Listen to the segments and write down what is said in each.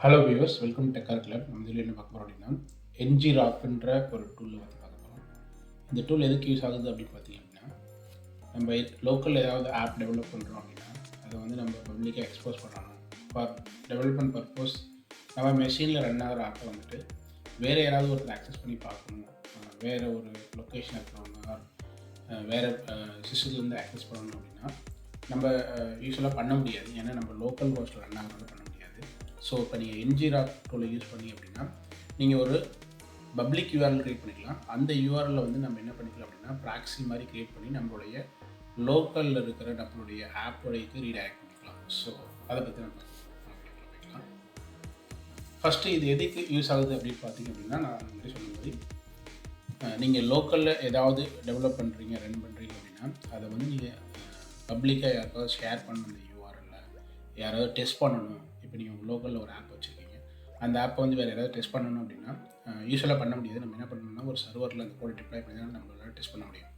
Hello viewers, welcome to decker club. நம்ம இதில் என்ன பார்க்க போகிறோம் அப்படின்னா, Ngrokன்ற ஒரு டூலை பற்றி பார்க்க போகிறோம். இந்த டூல் எதுக்கு யூஸ் ஆகுது அப்படின்னு பார்த்தீங்க அப்படின்னா, நம்ம லோக்கலில் ஏதாவது ஆப் டெவலப் பண்ணுறோம் அப்படின்னா, அதை வந்து நம்ம பப்ளிக்காக எக்ஸ்போஸ் பண்ணணும். ஃபார் டெவலப்மெண்ட் பர்பஸ் நம்ம மெஷினில் ரன் ஆகிற ஆப்பை வந்துட்டு வேறு யாராவது ஒருத்தர் ஆக்சஸ் பண்ணி பார்க்கணும், வேறு ஒரு லொக்கேஷன் இருக்கிறவங்க வேறு சிஸ்டத்துலேருந்து ஆக்சஸ் பண்ணணும் அப்படின்னா நம்ம யூஸ்வலாக பண்ண முடியாது. ஏன்னா நம்ம லோக்கல் ஹோஸ்ட்டில் ரன் ஆகிறனால பண்ண முடியாது. ஸோ இப்போ நீங்கள் Ngrok டூலை யூஸ் பண்ணி அப்படின்னா நீங்கள் ஒரு பப்ளிக் யூஆர்எல் க்ரியேட் பண்ணிக்கலாம். அந்த யூஆர்எல்ல வந்து நம்ம என்ன பண்ணிக்கலாம் அப்படின்னா ப்ராக்ஸி மாதிரி க்ரியேட் பண்ணி நம்மளுடைய லோக்கலில் இருக்கிற நம்மளுடைய ஆப்போடைக்கு ரீடைரக்ட் பண்ணிக்கலாம். ஸோ அதை பற்றி நம்ம போய்க்கலாம். ஃபஸ்ட்டு இது எதுக்கு யூஸ் ஆகுது அப்படின்னு பார்த்தீங்க அப்படின்னா, நான் அந்த மாதிரி சொன்ன மாதிரி நீங்கள் லோக்கலில் ஏதாவது டெவலப் பண்ணுறீங்க, ரன் பண்ணுறீங்க அப்படின்னா அதை வந்து நீங்கள் பப்ளிக்காக யாருக்காவது ஷேர் பண்ணணும். அந்த யூஆர்எல்ல யாராவது டெஸ்ட் பண்ணணும். இப்போ நீங்கள் உங்கள் லோக்கலில் ஒரு ஆப் வச்சுருக்கீங்க, அந்த ஆப்பை வந்து வேறு யாராவது டெஸ்ட் பண்ணணும் அப்படின்னா யூஸ்வலாக பண்ண முடியாது. நம்ம என்ன பண்ணணும்னா ஒரு சர்வரில் அந்த கோடை டிப்ளாய் பண்ணி தான் நம்மளால் டெஸ்ட் பண்ண முடியும்.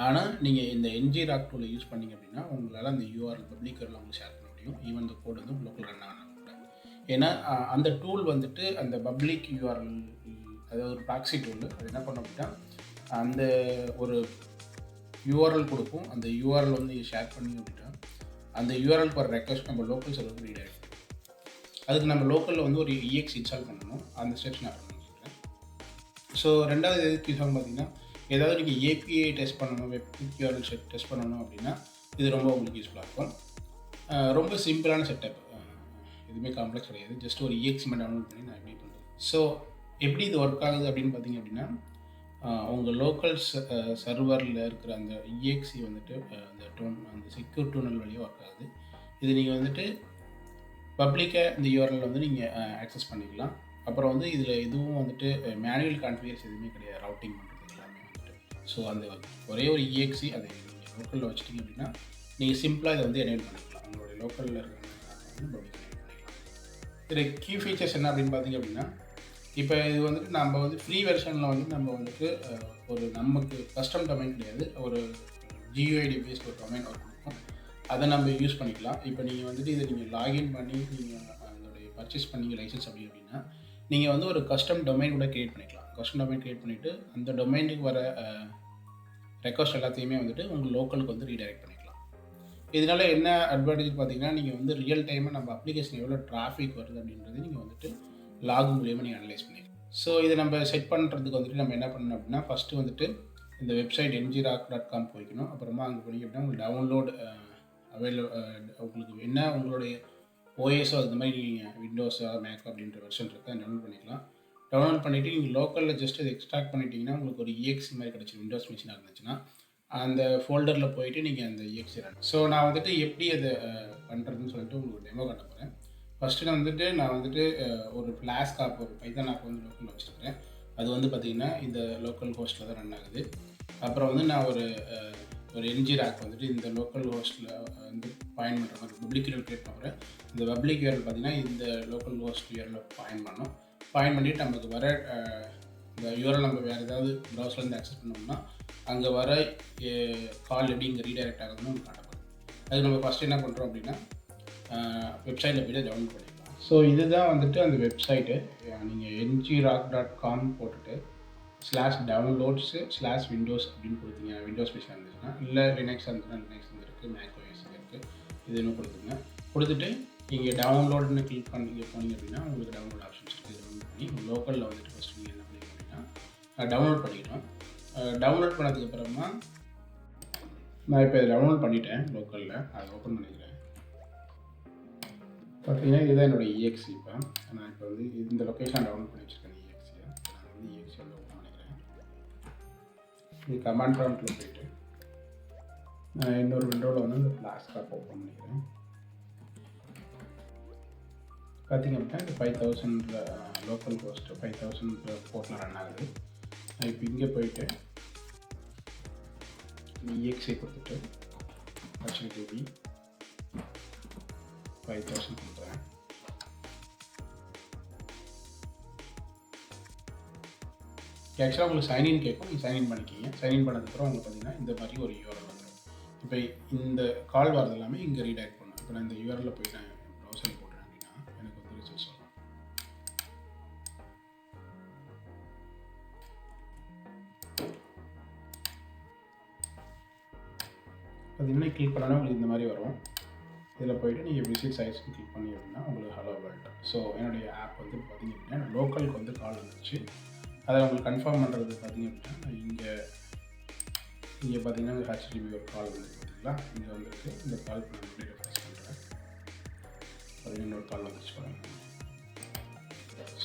ஆனால் நீங்கள் இந்த Ngrok டூலை யூஸ் பண்ணிங்க அப்படின்னா உங்களால் அந்த யூஆர்எல் பப்ளிக் யூஆர்எல் உங்களுக்கு ஷேர் பண்ண முடியும். ஈவன் இந்த கோடு வந்து லோக்கல் ரன் ஆகணும் கூட. ஏன்னா அந்த டூல் வந்துட்டு அந்த பப்ளிக் யூஆர்எல், அதாவது ஒரு ப்ராக்ஸி டூல், அது என்ன பண்ணோம் அப்படின்னா அந்த ஒரு யூஆர்எல் கொடுக்கும். அந்த யூஆர்எல் வந்து ஷேர் பண்ணி அப்படின்னா அந்த யூஆர்எல் ஒரு ரெக்வஸ்ட் நம்ம லோக்கல் சர்வருக்கு ரீட் ஆகிடும். அதுக்கு நம்ம லோக்கலில் வந்து ஒரு EX இன்ஸ்டால் பண்ணணும். அந்த ஸ்டெப்ஸ் நான் சொல்கிறேன். ஸோ ரெண்டாவது எதுக்கு யூஸ் ஆகும் பார்த்தீங்கன்னா, ஏதாவது நீங்கள் API டெஸ்ட் பண்ணணும், வெப் யூஆர்எல் டெஸ்ட் பண்ணணும் அப்படின்னா இது ரொம்ப உங்களுக்கு யூஸ்ஃபுல்லாக இருக்கும். ரொம்ப சிம்பிளான செட்டப், எதுவுமே காம்ப்ளெக்ஸ் கிடையாது. ஜஸ்ட் ஒரு EX டவுன்லோட் பண்ணி நான் எப்படி பண்ணுறேன். ஸோ எப்படி இது ஒர்க் ஆகுது அப்படின்னு பார்த்தீங்க அப்படின்னா, உங்கள் லோக்கல் சர்வரில் இருக்கிற அந்த EXE வந்துட்டு அந்த செக்யூர் டூனல் வழியாக ஒர்க் ஆகுது. இது நீங்கள் வந்துட்டு பப்ளிக்காக இந்த யூஆர்எல் வந்து நீங்கள் ஆக்சஸ் பண்ணிக்கலாம். அப்புறம் வந்து இதில் எதுவும் வந்துட்டு மேனுவல் கான்ஃபிகரேஷன் எதுவுமே கிடையாது, ரவுட்டிங் பண்ணுறது எல்லாமே வந்துட்டு. ஸோ அந்த ஒரே ஒரு EXE அதை நீங்கள் லோக்கலில் வச்சுட்டிங்க அப்படின்னா நீங்கள் சிம்பிளாக இதை வந்து எனேபிள் பண்ணிக்கலாம். உங்களுடைய லோக்கலில் இருக்கிற வந்து பப்ளிக் எனேபிள் பண்ணிக்கலாம். இதில் கீ ஃபீச்சர்ஸ் என்ன அப்படின்னு பார்த்தீங்க அப்படின்னா, இப்போ இது வந்துட்டு நம்ம வந்து ஃப்ரீ வெர்ஷனில் வந்து நம்ம வந்துட்டு ஒரு நமக்கு கஸ்டம் டொமைன் கிடையாது, ஒரு GUID பேஸ்ட் ஒரு டொமைன் ஒர்க் கொடுக்கும். அதை நம்ம யூஸ் பண்ணிக்கலாம். இப்போ நீங்கள் வந்துட்டு இதை நீங்கள் லாகின் பண்ணி நீங்கள் அதோடைய பர்ச்சேஸ் பண்ணி லைசன்ஸ் அப்படின்னா நீங்கள் வந்து ஒரு கஸ்டம் டொமைன் கூட க்ரியேட் பண்ணிக்கலாம். கஸ்டம் டொமைன் க்ரியேட் பண்ணிவிட்டு அந்த டொமைனுக்கு வர ரெக்வஸ்ட் எல்லாத்தையுமே வந்துட்டு உங்கள் லோக்கலுக்கு வந்து ரீடைரக்ட் பண்ணிக்கலாம். இதனால் என்ன அட்வான்டேஜ் பார்த்தீங்கன்னா, நீங்கள் வந்து ரியல் டைமாக நம்ம அப்ளிகேஷன் எவ்வளோ டிராஃபிக் வருது அப்படின்றது நீங்கள் வந்துட்டு லாக் மூலியமாக நீங்கள் அனலைஸ் பண்ணிக்கலாம். ஸோ இதை நம்ம செட் பண்ணுறதுக்கு வந்துட்டு நம்ம என்ன பண்ணணும் அப்படின்னா, ஃபஸ்ட்டு வந்துட்டு இந்த வெப்சைட் ngrok.com போய்க்கணும். அப்புறமா அங்கே போனீங்க அப்படின்னா உங்களுக்கு டவுன்லோட் உங்களுக்கு என்ன உங்களுடைய ஓஎஸோ அது மாதிரி நீங்கள் விண்டோஸோ மேக்கோ அப்படின்ற வெர்ஷன் இருக்குது, அதை டவுன்லோட் பண்ணிக்கலாம். டவுன்லோட் பண்ணிவிட்டு நீங்கள் லோக்கலில் ஜஸ்ட் அதை எக்ஸ்ட்ராக்ட் பண்ணிட்டீங்கன்னா உங்களுக்கு ஒரு EXE மாதிரி கிடச்சி விண்டோஸ் மிஷினாக இருந்துச்சுன்னா அந்த ஃபோல்டரில் போயிட்டு நீங்கள் அந்த EXE ரன். ஸோ நான் வந்துட்டு எப்படி அதை பண்ணுறதுன்னு சொல்லிட்டு உங்களுக்கு டெமோ காட்ட போகிறேன். ஃபஸ்ட்டு நான் வந்துட்டு ஒரு Flask ஆப், ஒரு பைத்தான் ஆப் வந்து லோக்கலில் வச்சுருக்கிறேன். அது வந்து பார்த்திங்கன்னா இந்த லோக்கல் ஹோஸ்ட்டில் தான் ரன் ஆகுது. அப்புறம் வந்து நான் ஒரு Ngrok வந்துட்டு இந்த லோக்கல் ஹோஸ்ட்டில் வந்து பாயிண்ட் பண்ணுற மாதிரி பப்ளிக் யூஆர்எல் க்ரியேட் பண்ணுறேன். இந்த பப்ளிக் யூஆர்எல் பார்த்திங்கன்னா இந்த லோக்கல் ஹோஸ்ட் யூஆர்எல் பாயிண்ட் பண்ணோம். பாயிண்ட் பண்ணிவிட்டு நமக்கு வர இந்த யூஆர்எல் நம்ம வேறு ஏதாவது ப்ரௌசர்லேருந்து ஆக்சஸ் பண்ணோம்னா அங்கே வர கால் எப்படி இங்கே ரீடைரக்ட் ஆகுதுன்னு உங்களுக்கு காட்டப்படும். அது நம்ம ஃபஸ்ட்டு என்ன பண்ணுறோம் அப்படின்னா வெப்சைட்டில் போய்ட்டு டவுன்லோட் பண்ணிக்கலாம். ஸோ இதுதான் வந்துட்டு அந்த வெப்சைட்டு. நீங்கள் ngrok.com போட்டுட்டு /downloads/windows அப்படின்னு கொடுத்தீங்க, விண்டோஸ் மிஷின் இருந்துச்சுன்னா, இல்லை லினக்ஸ் இருந்துச்சுன்னா லினக்ஸ் இருக்குது, மேக் OS இருக்குது, இது இன்னும் கொடுத்துங்க. கொடுத்துட்டு நீங்கள் டவுன்லோடுன்னு கிளிக் பண்ணி போனீங்க அப்படின்னா உங்களுக்கு டவுன்லோட் ஆப்ஷன்ஸ் இருக்குது. டவுன்லோட் பண்ணி உங்கள் லோக்கலில் வந்துட்டு ஃபஸ்ட்டு நீங்கள் என்ன பண்ணிங்க அப்படின்னா டவுன்லோட் பண்ணிக்கணும். டவுன்லோட் பண்ணதுக்கப்புறமா நான் இப்போ இதை டவுன்லோட் பண்ணிட்டேன் லோக்கலில், அதை ஓப்பன் பண்ணிக்கிறேன். பார்த்தீங்கன்னா இதுதான் என்னோடய EXE. நான் இப்போ வந்து இந்த லொக்கேஷன் டவுன்லோட் பண்ணி வச்சுருக்கேன் EXE. நான் வந்து EXE வந்து ஓப்பன் பண்ணிக்கிறேன். இது கமாண்ட் ப்ராம்ப்ட்டில் போய்ட்டு நான் இன்னொரு விண்டோவில் வந்து இந்த Flask ஆப் ஓப்பன் பண்ணிக்கிறேன். பார்த்திங்க அப்படின்னா இந்த 5000 லோக்கல் ஹோஸ்ட்டு 5000 போர்ட்டில் ரன் ஆகுது. நான் இப்போ இங்கே போயிட்டு EXE கொடுத்துட்டு HTTP 5000 கொடுக்குறேன். ஆக்சுவலாக உங்களுக்கு சைன்இன் கேட்கும், நீங்கள் சைன்இன் பண்ணிக்கிங்க. சைன்இன் பண்ணதுக்கப்புறம் உங்களுக்கு பார்த்தீங்கன்னா இந்த மாதிரி ஒரு யூஆர்எல் வந்துடும். இப்போ இந்த கால் வரது எல்லாமே இங்கே ரீடைரக்ட் பண்ணும். இப்போ நான் இந்த யூஆர்எல்ல போய் நான் ப்ரௌசரில் போட்டேன் அப்படின்னா எனக்கு வந்து ரிசல்ட்ஸ் வரும். பார்த்தீங்கன்னா கிளிக் பண்ணோன்னா உங்களுக்கு இந்த மாதிரி வரும். இதில் போய்ட்டு நீங்கள் விசிட் சைட்ஸ்க்கு கிளிக் பண்ணி அப்படின்னா உங்களுக்கு ஹலோ வேர்ல்டு. ஸோ என்னுடைய ஆப் வந்து பார்த்திங்க அப்படின்னா லோக்கலுக்கு வந்து கால் வந்துச்சு. அதை உங்களுக்கு கன்ஃபார்ம் பண்ணுறது பார்த்திங்க அப்படின்னா நான் இங்கே பார்த்தீங்கன்னா ஹெச்டிபி ஒரு கால் வந்து பார்த்தீங்களா, இங்கே வந்துருக்கு. இந்த கால் பண்ண எப்படி ரெஃப்ரெஷ் பண்ணுறேன். பார்த்தீங்கன்னா இன்னொரு கால் வந்துச்சு பாருங்கள்.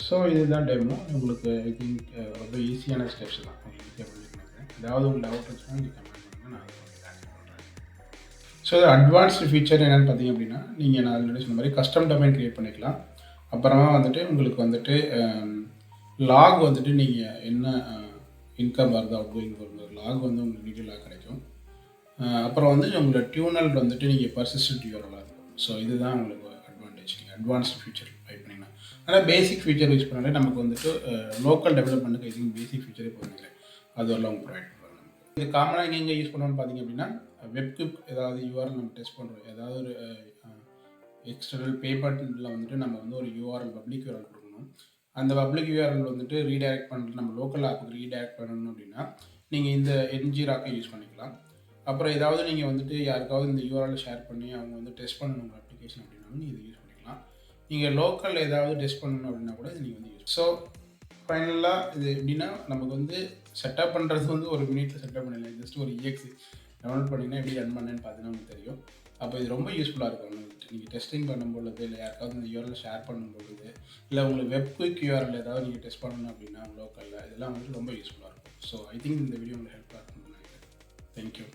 ஸோ இதுதான் டெமோ. உங்களுக்கு ஐ திங்க் ரொம்ப ஈஸியான ஸ்டெப்ஸ் தான். உங்களுக்கு ஈஸியாக பண்ணிருக்கேன். ஏதாவது உங்களுக்கு டவுட் இருந்துச்சுன்னா நீங்கள் கமெண்ட் பண்ணுங்கள், நான் அதை உங்களுக்கு ஆன்சர் பண்ணுறேன். ஸோ இது அட்வான்ஸ்டு ஃபீச்சர் என்னென்னு பார்த்தீங்க அப்படின்னா, நீங்கள் நான் ஆல்ரெடி சொன்ன மாதிரி கஸ்டம் டொமைன் க்ரியேட் பண்ணிக்கலாம். அப்புறமா வந்துட்டு உங்களுக்கு வந்துட்டு லாக் வந்துட்டு நீங்கள் என்ன இன்கம் வருது, அவுட் கோயிங் வருது, லாக் வந்து உங்களுக்கு டீட்டெயிலாக கிடைக்கும். அப்புறம் வந்து உங்களோட டியூனல் வந்துட்டு நீங்கள் பர்சிஸ்டன்ட் யூஆர்எல்லாக இருக்கும். ஸோ இதுதான் உங்களுக்கு அட்வான்டேஜ். நீங்கள் அட்வான்ஸ்டு ஃபீச்சர் ட்ரை பண்ணிங்கன்னா, ஆனால் பேசிக் ஃபீச்சர் யூஸ் பண்ணாலே நமக்கு வந்துட்டு லோக்கல் டெவலப்மெண்ட்டுக்கு ஐ திங்க் பேசிக் ஃபீச்சரே போதும். அது எல்லாம் அவங்க ப்ரொவைட் பண்ணுறாங்க. இது காமனாக எங்கே யூஸ் பண்ணணும்னு பார்த்தீங்க அப்படின்னா, வெப்குக் ஏதாவது யூஆர்எல் நம்ம டெஸ்ட் பண்ணுறோம், ஏதாவது ஒரு எக்ஸ்டர்னல் பேப்பர்ல வந்துட்டு நம்ம வந்து ஒரு யூஆர்எல் பப்ளிக் யூஆர்எல் கொடுக்கணும். அந்த பப்ளிக் யூஆர்எல் வந்துட்டு ரீடைரக்ட் பண்ணுறது, நம்ம லோக்கல் ஆப்புக்கு ரீடைரக்ட் பண்ணணும் அப்படின்னா நீங்கள் இந்த என்ஜிராக்கை யூஸ் பண்ணிக்கலாம். அப்புறம் ஏதாவது நீங்கள் வந்துட்டு யாருக்காவது இந்த யூஆர்எல் ஷேர் பண்ணி அவங்க வந்து டெஸ்ட் பண்ணணும் உங்கள் அப்ளிகேஷன் அப்படின்னாலும் நீங்கள் இதை யூஸ் பண்ணிக்கலாம். நீங்கள் லோக்கல் ஏதாவது டெஸ்ட் பண்ணணும் அப்படின்னா கூட இது நீங்கள் வந்து யூஸ். ஸோ ஃபைனலாக இது எப்படின்னா, நமக்கு வந்து செட்டப் பண்ணுறது வந்து ஒரு மினிட்ல செட்டப் பண்ணிடலாம். ஜஸ்ட் ஒரு இஎக்ஸி டவுன்லோட் பண்ணிங்கன்னா எப்படி ரன் பண்ணேன்னு பார்த்தீங்கன்னா உங்களுக்கு தெரியும். அப்போ இது ரொம்ப யூஸ்ஃபுல்லாக இருக்கும். நீங்கள் டெஸ்டிங் பண்ணும்பொழுது, இல்லை யாருக்காவது இந்த யூஆர்எல் ஷேர் பண்ணும்பொழுது, இல்லை உங்களுக்கு வெப் குயிக் யூஆர்எல் ஏதாவது நீங்கள் டெஸ்ட் பண்ணணும் அப்படின்னா லோக்கலில், இதெல்லாம் வந்து ரொம்ப யூஸ்ஃபுல்லாக இருக்கும். ஸோ ஐ திங்க் இந்த வீடியோ உங்களுக்கு ஹெல்ப்ஃபுல்லாக இருக்கும்னு நினைக்கிறேன். தேங்க்யூ.